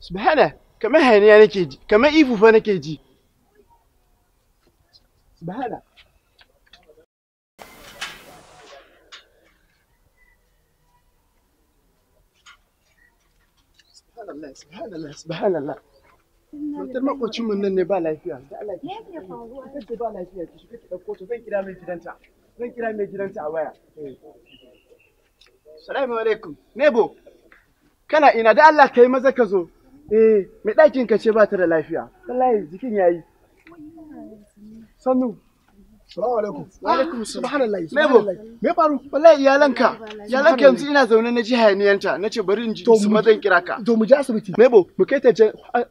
Subhana, kamar hayaniya nake ji, kamar ifu fa nake ji. Subhana. Subhanallah, subhanallah, subhanallah. Matar makocin mun nan ne ba lafiya. Da Allah ki shiga. Ita ce ba lafiya ki shiga ki dauko ta zan kira mai gidanta. Zan kira mai gidanta a waya. Assalamu alaikum. Nebo. Kana ina da Allah kai maza ka zo. Mai ɗakin ka ce ba ta da lafiya. Wallahi jikin yayi. Sannu. Salamu alaikum. Wa alaikum Subhanallah. Nebo. Me faru? Wallahi iyalanka yanzu ina zaune na ji hayaniyanta nace bari in ji su mazan kira ka. To mu je asibiti. Nebo, mu kai ta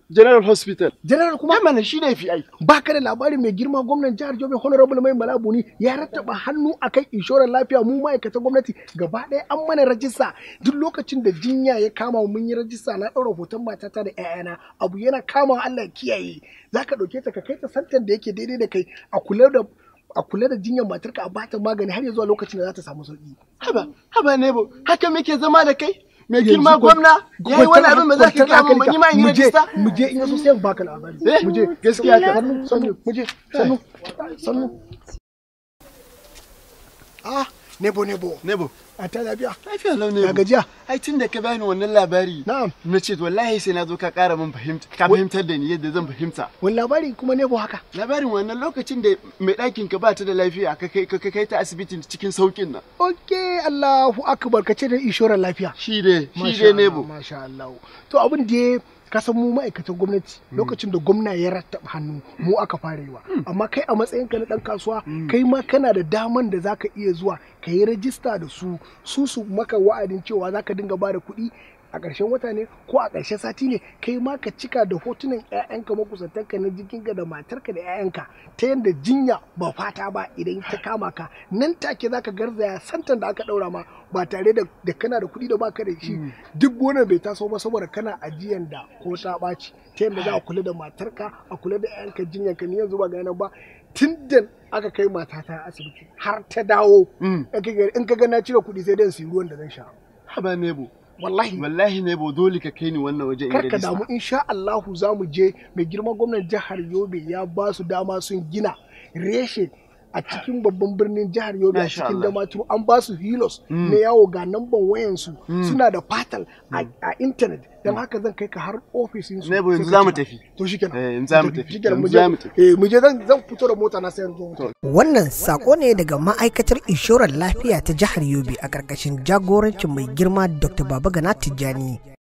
General Hospital. General kuma? Mana shi ne fi ai. Ba ka da labarin mai girma gwamnan jihar Yobe Honorable Mai Malabuni ya rattaba hannu akan inshorar lafiya mu ma'aikatan gwamnati gaba ɗaya an mana rajista duk lokacin da jinya ya kama mun yi rajista na ɗaura hoton matata da 'ya'yana abu yana kama Allah ya kiyaye zaka ɗauke ta ka kai ta santan da yake daidai da kai a kula da jinyar matarka a bata magani har ya zuwa lokacin da za ta samu sauki. Haba Nebo, haka muke zama da kai? Mai girma gwamna ya yi wani abin ba za ka gaya mun yi ma in rajista? Mu je in yaso sai in baka labari. Mu je gaskiya ka. Sannu, mu je, sannu. Nebo. A ta lafiya? Lafiya lau Nebo. Ya gajiya? Ai tun da ka bani wannan labari. Na'am. Na ce wallahi sai na zo ka ƙara min fahimtar da ni yadda zan fahimta. Wani labari kuma Nebo haka? Labarin wannan lokacin da mai ɗakin ka ba ta da lafiya ka kai ta asibitin cikin saukin nan. Okay, Allahu akbar ka ce da inshorar lafiya. Shi dai Nebo. Masha Allah. To abin da ka san mu ma'aikatan gwamnati lokacin da gwamna ya rattaba hannu mu aka fara yi wa amma kai a matsayinka na dan kasuwa kai ma kana da daman da zaka iya zuwa ka yi rajista da su maka wa'adin cewa zaka dinga ba da kuɗi a ƙarshen wata ne ko a ƙarshen sati ne kai ma ka cika da hotunan 'ya'yanka makusantanka na jikinka da matarka da 'ya'yanka ta yadda jinya ba fata ba idan ta kama ka nan take zaka garzaya santan da aka ɗaura ma ba tare da kana da kuɗi da baka da shi duk wannan bai taso ba saboda kana ajiyan da ko ta ɓaci ta yadda za a kula da matarka a kula da 'ya'yanka jinyanka ni yanzu ba ga nan ba tun da aka kai matata asibiti har ta dawo in ka ga na cire kuɗi sai dai su yi ruwan da zan sha. Haba Nebo. Wallahi Nebo dole ka kai ni wannan waje kar ka damu insha Allahu za mu je mai girman gwamnan jihar Yobe ya ba su dama sun gina reshe a cikin babban birnin jihar Yobe a cikin Damaturu an ba su hilos na yawo ga namban wayansu suna da fatal a intanet don haka zan kai ka har ofisin su. Nebo yanzu za mu tafi. To shikenan. Yanzu za mu tafi. Mu je zan fito da mota na sai yanzu. Wannan sako ne daga ma'aikatar inshorar lafiya ta jihar Yobe a ƙarƙashin jagorancin mai girma Dr. Babagana Tijjani.